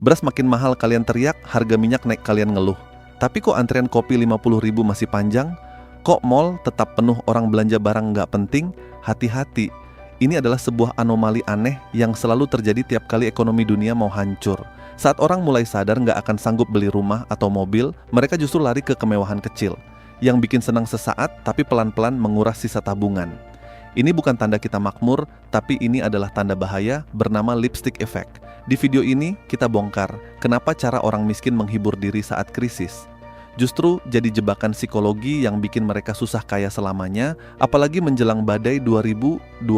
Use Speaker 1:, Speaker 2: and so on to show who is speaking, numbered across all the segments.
Speaker 1: Beras makin mahal kalian teriak, harga minyak naik kalian ngeluh. Tapi kok antrian kopi 50.000 masih panjang? Kok mall tetap penuh orang belanja barang nggak penting? Hati-hati, ini adalah sebuah anomali aneh yang selalu terjadi tiap kali ekonomi dunia mau hancur. Saat orang mulai sadar nggak akan sanggup beli rumah atau mobil, mereka justru lari ke kemewahan kecil, yang bikin senang sesaat tapi pelan-pelan menguras sisa tabungan. Ini bukan tanda kita makmur, tapi ini adalah tanda bahaya bernama lipstick effect. Di video ini kita bongkar kenapa cara orang miskin menghibur diri saat krisis justru jadi jebakan psikologi yang bikin mereka susah kaya selamanya, apalagi menjelang badai 2026.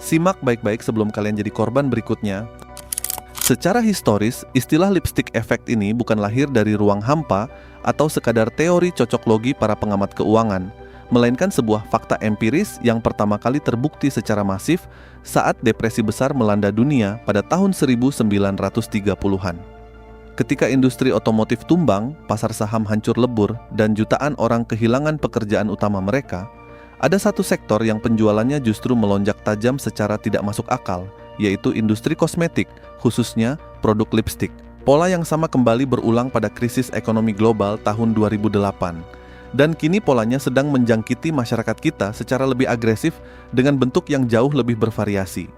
Speaker 1: Simak baik-baik sebelum kalian jadi korban berikutnya. Secara historis, istilah lipstick effect ini bukan lahir dari ruang hampa atau sekadar teori cocok logi para pengamat keuangan, melainkan sebuah fakta empiris yang pertama kali terbukti secara masif saat depresi besar melanda dunia pada tahun 1930-an. Ketika industri otomotif tumbang, pasar saham hancur lebur, dan jutaan orang kehilangan pekerjaan utama mereka, ada satu sektor yang penjualannya justru melonjak tajam secara tidak masuk akal, yaitu industri kosmetik, khususnya produk lipstik. Pola yang sama kembali berulang pada krisis ekonomi global tahun 2008. Dan kini polanya sedang menjangkiti masyarakat kita secara lebih agresif dengan bentuk yang jauh lebih bervariasi.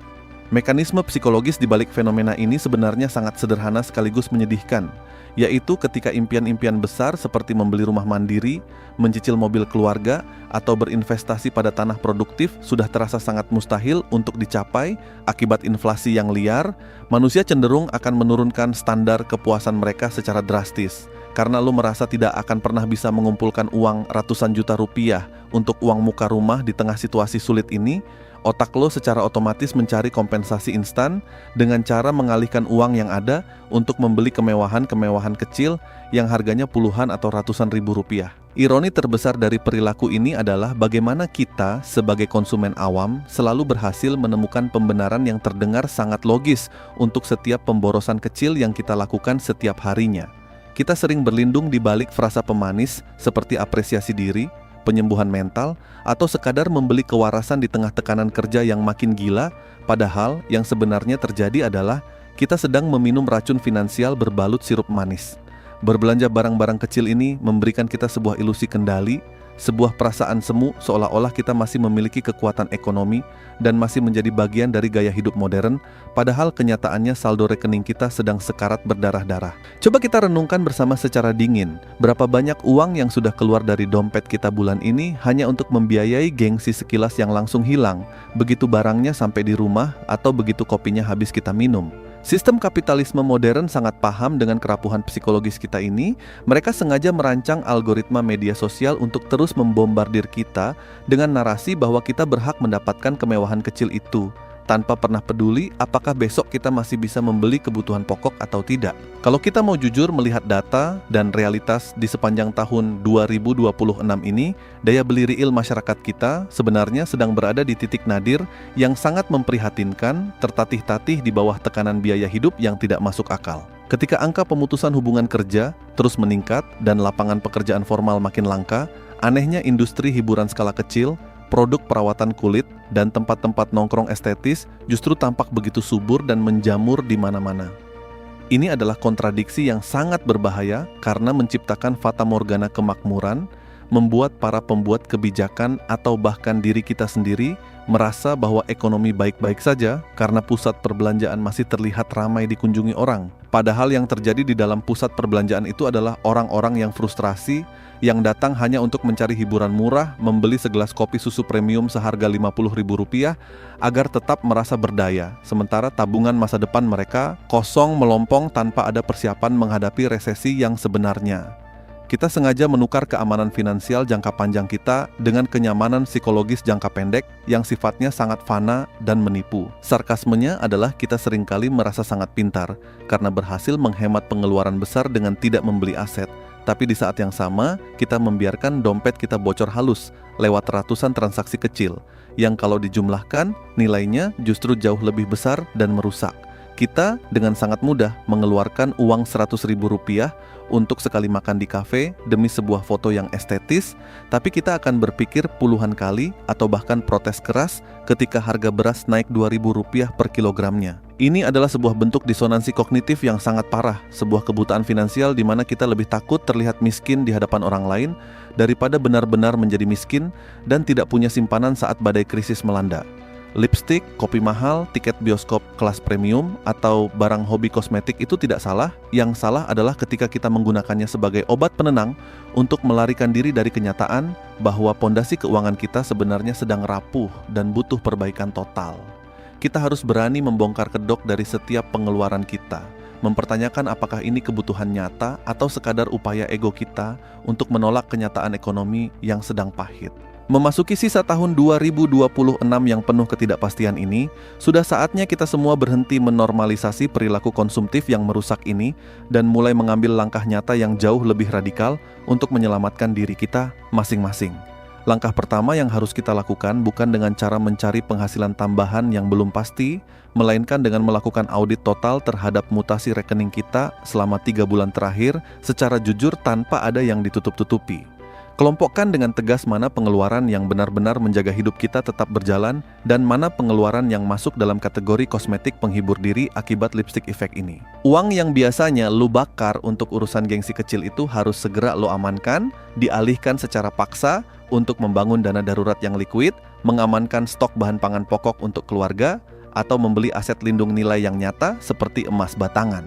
Speaker 1: Mekanisme psikologis di balik fenomena ini sebenarnya sangat sederhana sekaligus menyedihkan, yaitu ketika impian-impian besar seperti membeli rumah mandiri, mencicil mobil keluarga, atau berinvestasi pada tanah produktif sudah terasa sangat mustahil untuk dicapai akibat inflasi yang liar, manusia cenderung akan menurunkan standar kepuasan mereka secara drastis. Karena lu merasa tidak akan pernah bisa mengumpulkan uang ratusan juta rupiah untuk uang muka rumah di tengah situasi sulit ini, otak lo secara otomatis mencari kompensasi instan dengan cara mengalihkan uang yang ada untuk membeli kemewahan-kemewahan kecil yang harganya puluhan atau ratusan ribu rupiah. Ironi terbesar dari perilaku ini adalah bagaimana kita sebagai konsumen awam selalu berhasil menemukan pembenaran yang terdengar sangat logis untuk setiap pemborosan kecil yang kita lakukan setiap harinya. Kita sering berlindung di balik frasa pemanis seperti apresiasi diri, penyembuhan mental, atau sekadar membeli kewarasan di tengah tekanan kerja yang makin gila, padahal yang sebenarnya terjadi adalah kita sedang meminum racun finansial berbalut sirup manis. Berbelanja barang-barang kecil ini memberikan kita sebuah ilusi kendali, sebuah perasaan semu seolah-olah kita masih memiliki kekuatan ekonomi dan masih menjadi bagian dari gaya hidup modern, padahal kenyataannya saldo rekening kita sedang sekarat berdarah-darah. Coba kita renungkan bersama secara dingin, berapa banyak uang yang sudah keluar dari dompet kita bulan ini hanya untuk membiayai gengsi sekilas yang langsung hilang, begitu barangnya sampai di rumah atau begitu kopinya habis kita minum. Sistem kapitalisme modern sangat paham dengan kerapuhan psikologis kita ini. Mereka sengaja merancang algoritma media sosial untuk terus membombardir kita dengan narasi bahwa kita berhak mendapatkan kemewahan kecil itu, tanpa pernah peduli apakah besok kita masih bisa membeli kebutuhan pokok atau tidak. Kalau kita mau jujur melihat data dan realitas di sepanjang tahun 2026 ini, daya beli real masyarakat kita sebenarnya sedang berada di titik nadir yang sangat memprihatinkan, tertatih-tatih di bawah tekanan biaya hidup yang tidak masuk akal. Ketika angka pemutusan hubungan kerja terus meningkat dan lapangan pekerjaan formal makin langka, anehnya industri hiburan skala kecil, produk perawatan kulit, dan tempat-tempat nongkrong estetis justru tampak begitu subur dan menjamur di mana-mana. Ini adalah kontradiksi yang sangat berbahaya karena menciptakan fata morgana kemakmuran, membuat para pembuat kebijakan atau bahkan diri kita sendiri merasa bahwa ekonomi baik-baik saja karena pusat perbelanjaan masih terlihat ramai dikunjungi orang. Padahal yang terjadi di dalam pusat perbelanjaan itu adalah orang-orang yang frustrasi, yang datang hanya untuk mencari hiburan murah, membeli segelas kopi susu premium seharga Rp50.000 agar tetap merasa berdaya, sementara tabungan masa depan mereka kosong melompong tanpa ada persiapan menghadapi resesi yang sebenarnya. Kita sengaja menukar keamanan finansial jangka panjang kita dengan kenyamanan psikologis jangka pendek yang sifatnya sangat fana dan menipu. Sarkasmenya adalah kita seringkali merasa sangat pintar karena berhasil menghemat pengeluaran besar dengan tidak membeli aset. Tapi di saat yang sama, kita membiarkan dompet kita bocor halus lewat ratusan transaksi kecil, yang kalau dijumlahkan, nilainya justru jauh lebih besar dan merusak. Kita dengan sangat mudah mengeluarkan uang Rp100.000 untuk sekali makan di kafe demi sebuah foto yang estetis, tapi kita akan berpikir puluhan kali atau bahkan protes keras ketika harga beras naik Rp2.000 per kilogramnya. Ini adalah sebuah bentuk disonansi kognitif yang sangat parah, sebuah kebutaan finansial di mana kita lebih takut terlihat miskin di hadapan orang lain daripada benar-benar menjadi miskin dan tidak punya simpanan saat badai krisis melanda. Lipstick, kopi mahal, tiket bioskop kelas premium, atau barang hobi kosmetik itu tidak salah. Yang salah adalah ketika kita menggunakannya sebagai obat penenang untuk melarikan diri dari kenyataan bahwa pondasi keuangan kita sebenarnya sedang rapuh dan butuh perbaikan total. Kita harus berani membongkar kedok dari setiap pengeluaran kita, mempertanyakan apakah ini kebutuhan nyata atau sekadar upaya ego kita untuk menolak kenyataan ekonomi yang sedang pahit. Memasuki sisa tahun 2026 yang penuh ketidakpastian ini, sudah saatnya kita semua berhenti menormalisasi perilaku konsumtif yang merusak ini dan mulai mengambil langkah nyata yang jauh lebih radikal untuk menyelamatkan diri kita masing-masing. Langkah pertama yang harus kita lakukan bukan dengan cara mencari penghasilan tambahan yang belum pasti, melainkan dengan melakukan audit total terhadap mutasi rekening kita selama 3 bulan terakhir secara jujur tanpa ada yang ditutup-tutupi. Kelompokkan dengan tegas mana pengeluaran yang benar-benar menjaga hidup kita tetap berjalan dan mana pengeluaran yang masuk dalam kategori kosmetik penghibur diri akibat lipstick effect ini. Uang yang biasanya lu bakar untuk urusan gengsi kecil itu harus segera lu amankan, dialihkan secara paksa untuk membangun dana darurat yang liquid, mengamankan stok bahan pangan pokok untuk keluarga, atau membeli aset lindung nilai yang nyata seperti emas batangan.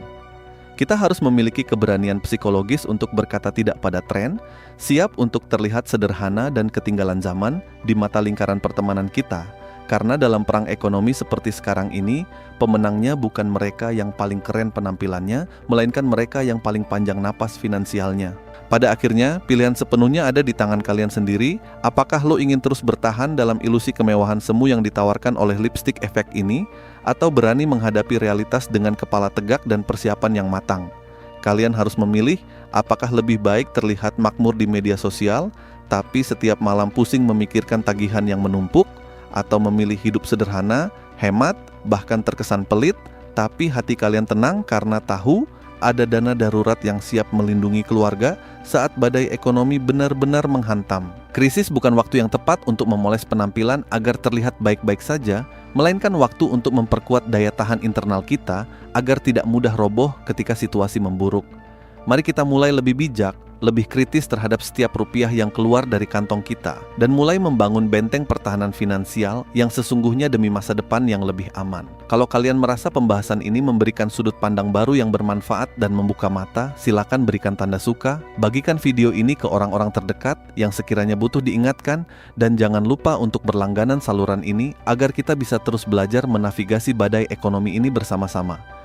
Speaker 1: Kita harus memiliki keberanian psikologis untuk berkata tidak pada tren, siap untuk terlihat sederhana dan ketinggalan zaman di mata lingkaran pertemanan kita. Karena dalam perang ekonomi seperti sekarang ini, pemenangnya bukan mereka yang paling keren penampilannya, melainkan mereka yang paling panjang napas finansialnya. Pada akhirnya, pilihan sepenuhnya ada di tangan kalian sendiri. Apakah lo ingin terus bertahan dalam ilusi kemewahan semu yang ditawarkan oleh lipstick effect ini, atau berani menghadapi realitas dengan kepala tegak dan persiapan yang matang? Kalian harus memilih apakah lebih baik terlihat makmur di media sosial, tapi setiap malam pusing memikirkan tagihan yang menumpuk, atau memilih hidup sederhana, hemat, bahkan terkesan pelit, tapi hati kalian tenang karena tahu ada dana darurat yang siap melindungi keluarga saat badai ekonomi benar-benar menghantam. Krisis bukan waktu yang tepat untuk memoles penampilan agar terlihat baik-baik saja, melainkan waktu untuk memperkuat daya tahan internal kita agar tidak mudah roboh ketika situasi memburuk. Mari kita mulai lebih bijak, lebih kritis terhadap setiap rupiah yang keluar dari kantong kita, dan mulai membangun benteng pertahanan finansial yang sesungguhnya demi masa depan yang lebih aman. Kalau kalian merasa pembahasan ini memberikan sudut pandang baru yang bermanfaat dan membuka mata, silakan berikan tanda suka, bagikan video ini ke orang-orang terdekat yang sekiranya butuh diingatkan, dan jangan lupa untuk berlangganan saluran ini agar kita bisa terus belajar menavigasi badai ekonomi ini bersama-sama.